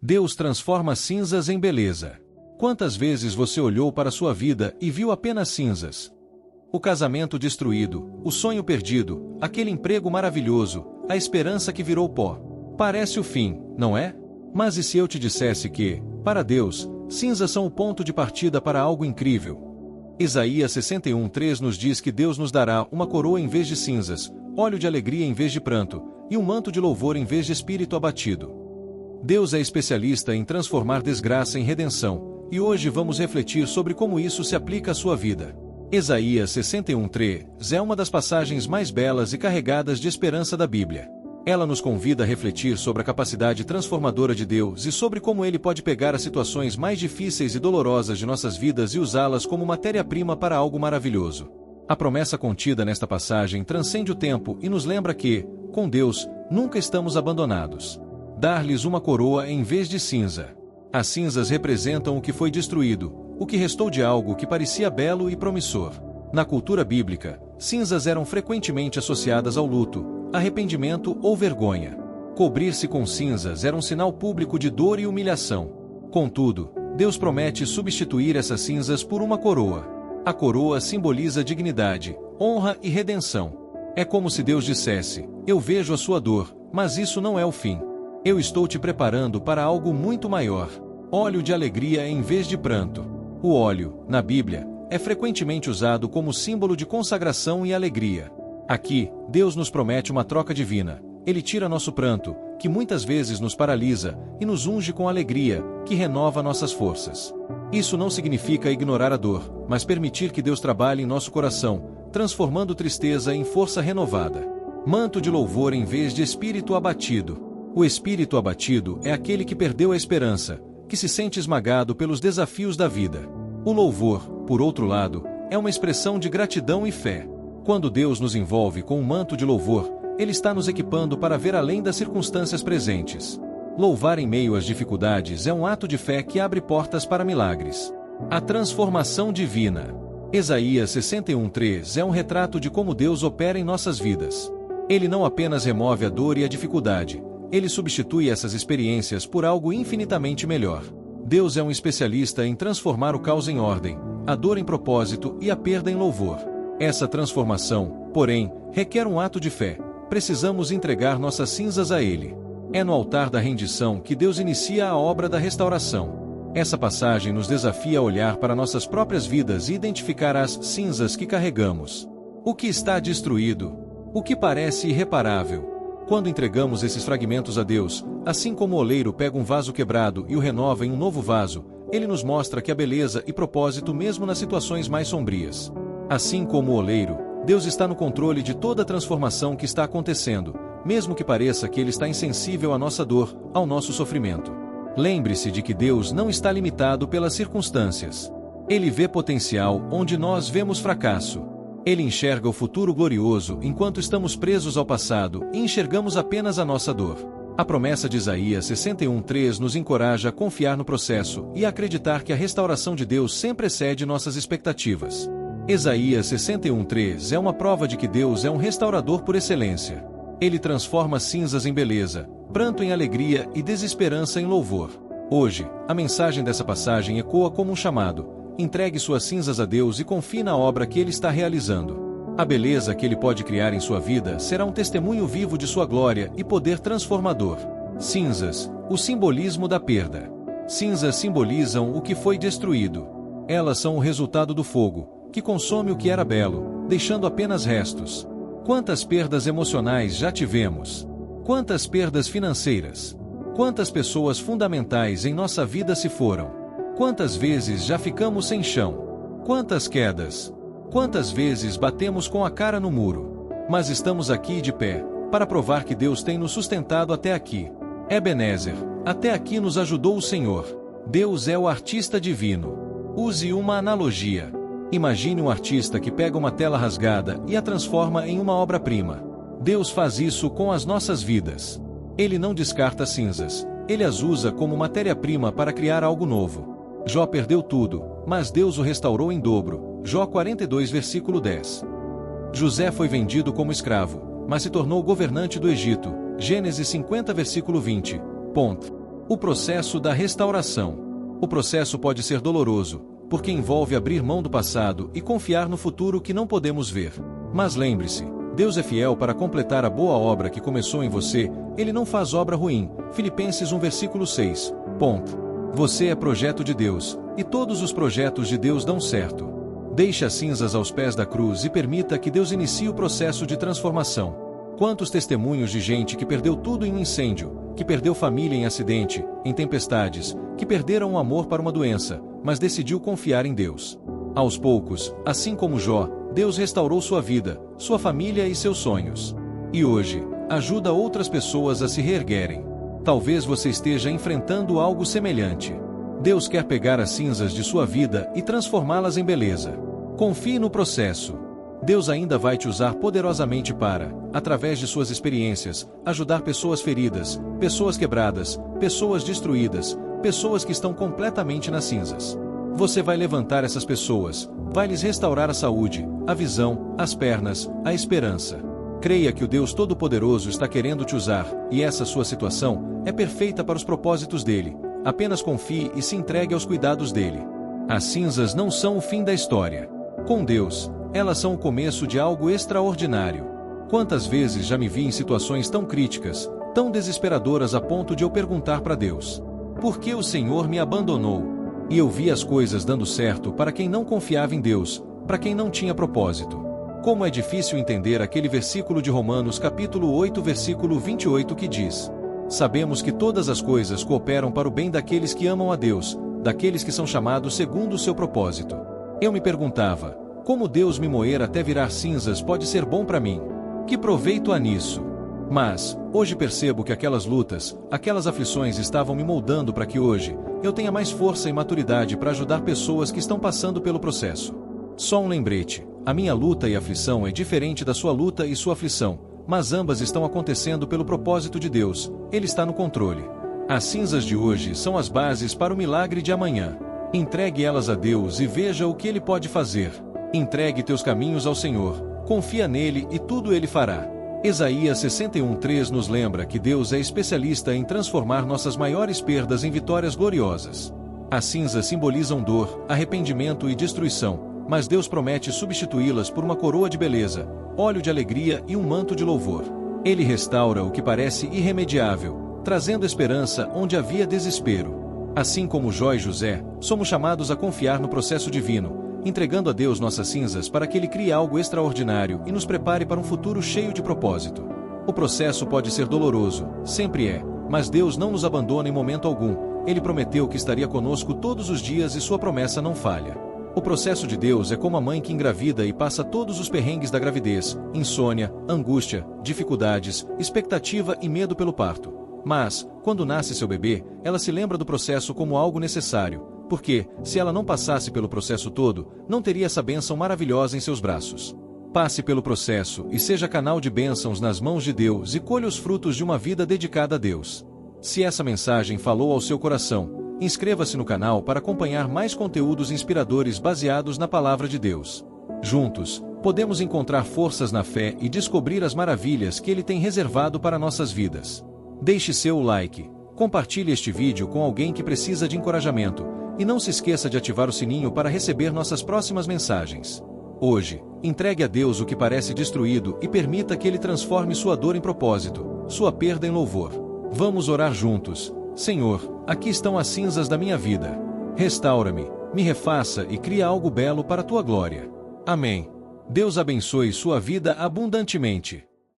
Deus transforma cinzas em beleza. Quantas vezes você olhou para sua vida e viu apenas cinzas? O casamento destruído, o sonho perdido, aquele emprego maravilhoso, a esperança que virou pó. Parece o fim, não é? Mas e se eu te dissesse que, para Deus, cinzas são o ponto de partida para algo incrível? Isaías 61:3 nos diz que Deus nos dará uma coroa em vez de cinzas, óleo de alegria em vez de pranto, e um manto de louvor em vez de espírito abatido. Deus é especialista em transformar desgraça em redenção, e hoje vamos refletir sobre como isso se aplica à sua vida. Isaías 61:3 é uma das passagens mais belas e carregadas de esperança da Bíblia. Ela nos convida a refletir sobre a capacidade transformadora de Deus e sobre como Ele pode pegar as situações mais difíceis e dolorosas de nossas vidas e usá-las como matéria-prima para algo maravilhoso. A promessa contida nesta passagem transcende o tempo e nos lembra que, com Deus, nunca estamos abandonados. Dar-lhes uma coroa em vez de cinza. As cinzas representam o que foi destruído, o que restou de algo que parecia belo e promissor. Na cultura bíblica, cinzas eram frequentemente associadas ao luto, arrependimento ou vergonha. Cobrir-se com cinzas era um sinal público de dor e humilhação. Contudo, Deus promete substituir essas cinzas por uma coroa. A coroa simboliza dignidade, honra e redenção. É como se Deus dissesse: eu vejo a sua dor, mas isso não é o fim. Eu estou te preparando para algo muito maior. Óleo de alegria em vez de pranto. O óleo, na Bíblia, é frequentemente usado como símbolo de consagração e alegria. Aqui, Deus nos promete uma troca divina. Ele tira nosso pranto, que muitas vezes nos paralisa, e nos unge com alegria, que renova nossas forças. Isso não significa ignorar a dor, mas permitir que Deus trabalhe em nosso coração, transformando tristeza em força renovada. Manto de louvor em vez de espírito abatido. O espírito abatido é aquele que perdeu a esperança, que se sente esmagado pelos desafios da vida. O louvor, por outro lado, é uma expressão de gratidão e fé. Quando Deus nos envolve com um manto de louvor, Ele está nos equipando para ver além das circunstâncias presentes. Louvar em meio às dificuldades é um ato de fé que abre portas para milagres. A transformação divina. Isaías 61:3 é um retrato de como Deus opera em nossas vidas. Ele não apenas remove a dor e a dificuldade, Ele substitui essas experiências por algo infinitamente melhor. Deus é um especialista em transformar o caos em ordem, a dor em propósito e a perda em louvor. Essa transformação, porém, requer um ato de fé. Precisamos entregar nossas cinzas a Ele. É no altar da rendição que Deus inicia a obra da restauração. Essa passagem nos desafia a olhar para nossas próprias vidas e identificar as cinzas que carregamos. O que está destruído? O que parece irreparável? Quando entregamos esses fragmentos a Deus, assim como o oleiro pega um vaso quebrado e o renova em um novo vaso, Ele nos mostra que há beleza e propósito mesmo nas situações mais sombrias. Assim como o oleiro, Deus está no controle de toda a transformação que está acontecendo, mesmo que pareça que Ele está insensível à nossa dor, ao nosso sofrimento. Lembre-se de que Deus não está limitado pelas circunstâncias. Ele vê potencial onde nós vemos fracasso. Ele enxerga o futuro glorioso enquanto estamos presos ao passado e enxergamos apenas a nossa dor. A promessa de Isaías 61:3 nos encoraja a confiar no processo e a acreditar que a restauração de Deus sempre excede nossas expectativas. Isaías 61:3 é uma prova de que Deus é um restaurador por excelência. Ele transforma cinzas em beleza, pranto em alegria e desesperança em louvor. Hoje, a mensagem dessa passagem ecoa como um chamado: entregue suas cinzas a Deus e confie na obra que Ele está realizando. A beleza que Ele pode criar em sua vida será um testemunho vivo de sua glória e poder transformador. Cinzas, o simbolismo da perda. Cinzas simbolizam o que foi destruído. Elas são o resultado do fogo, que consome o que era belo, deixando apenas restos. Quantas perdas emocionais já tivemos? Quantas perdas financeiras? Quantas pessoas fundamentais em nossa vida se foram? Quantas vezes já ficamos sem chão? Quantas quedas? Quantas vezes batemos com a cara no muro? Mas estamos aqui de pé, para provar que Deus tem nos sustentado até aqui. Ebenezer, até aqui nos ajudou o Senhor. Deus é o artista divino. Use uma analogia. Imagine um artista que pega uma tela rasgada e a transforma em uma obra-prima. Deus faz isso com as nossas vidas. Ele não descarta cinzas, Ele as usa como matéria-prima para criar algo novo. Jó perdeu tudo, mas Deus o restaurou em dobro. Jó 42, versículo 10. José foi vendido como escravo, mas se tornou governante do Egito. Gênesis 50, versículo 20. O processo da restauração. O processo pode ser doloroso, porque envolve abrir mão do passado e confiar no futuro que não podemos ver. Mas lembre-se, Deus é fiel para completar a boa obra que começou em você, Ele não faz obra ruim. Filipenses 1 versículo 6. Ponto. Você é projeto de Deus, e todos os projetos de Deus dão certo. Deixe as cinzas aos pés da cruz e permita que Deus inicie o processo de transformação. Quantos testemunhos de gente que perdeu tudo em um incêndio, que perdeu família em acidente, em tempestades, que perderam o amor para uma doença, mas decidiu confiar em Deus. Aos poucos, assim como Jó, Deus restaurou sua vida, sua família e seus sonhos. E hoje, ajuda outras pessoas a se reerguerem. Talvez você esteja enfrentando algo semelhante. Deus quer pegar as cinzas de sua vida e transformá-las em beleza. Confie no processo. Deus ainda vai te usar poderosamente para, através de suas experiências, ajudar pessoas feridas, pessoas quebradas, pessoas destruídas, pessoas que estão completamente nas cinzas. Você vai levantar essas pessoas, vai lhes restaurar a saúde, a visão, as pernas, a esperança. Creia que o Deus Todo-Poderoso está querendo te usar, e essa sua situação é perfeita para os propósitos dele. Apenas confie e se entregue aos cuidados dele. As cinzas não são o fim da história. Com Deus, elas são o começo de algo extraordinário. Quantas vezes já me vi em situações tão críticas, tão desesperadoras a ponto de eu perguntar para Deus: por que o Senhor me abandonou? E eu vi as coisas dando certo para quem não confiava em Deus, para quem não tinha propósito. Como é difícil entender aquele versículo de Romanos capítulo 8 versículo 28 que diz: sabemos que todas as coisas cooperam para o bem daqueles que amam a Deus, daqueles que são chamados segundo o seu propósito. Eu me perguntava, como Deus me moer até virar cinzas pode ser bom para mim? Que proveito há nisso? Mas, hoje percebo que aquelas lutas, aquelas aflições estavam me moldando para que hoje, eu tenha mais força e maturidade para ajudar pessoas que estão passando pelo processo. Só um lembrete, a minha luta e aflição é diferente da sua luta e sua aflição, mas ambas estão acontecendo pelo propósito de Deus, Ele está no controle. As cinzas de hoje são as bases para o milagre de amanhã. Entregue elas a Deus e veja o que Ele pode fazer. Entregue teus caminhos ao Senhor, confia nele e tudo Ele fará. Isaías 61:3 nos lembra que Deus é especialista em transformar nossas maiores perdas em vitórias gloriosas. As cinzas simbolizam dor, arrependimento e destruição, mas Deus promete substituí-las por uma coroa de beleza, óleo de alegria e um manto de louvor. Ele restaura o que parece irremediável, trazendo esperança onde havia desespero. Assim como Jó e José, somos chamados a confiar no processo divino, entregando a Deus nossas cinzas para que Ele crie algo extraordinário e nos prepare para um futuro cheio de propósito. O processo pode ser doloroso, sempre é, mas Deus não nos abandona em momento algum. Ele prometeu que estaria conosco todos os dias e sua promessa não falha. O processo de Deus é como a mãe que engravida e passa todos os perrengues da gravidez, insônia, angústia, dificuldades, expectativa e medo pelo parto. Mas, quando nasce seu bebê, ela se lembra do processo como algo necessário, porque, se ela não passasse pelo processo todo, não teria essa bênção maravilhosa em seus braços. Passe pelo processo e seja canal de bênçãos nas mãos de Deus e colha os frutos de uma vida dedicada a Deus. Se essa mensagem falou ao seu coração, inscreva-se no canal para acompanhar mais conteúdos inspiradores baseados na Palavra de Deus. Juntos, podemos encontrar forças na fé e descobrir as maravilhas que Ele tem reservado para nossas vidas. Deixe seu like, compartilhe este vídeo com alguém que precisa de encorajamento, e não se esqueça de ativar o sininho para receber nossas próximas mensagens. Hoje, entregue a Deus o que parece destruído e permita que Ele transforme sua dor em propósito, sua perda em louvor. Vamos orar juntos. Senhor, aqui estão as cinzas da minha vida. Restaura-me, me refaça e cria algo belo para a tua glória. Amém. Deus abençoe sua vida abundantemente.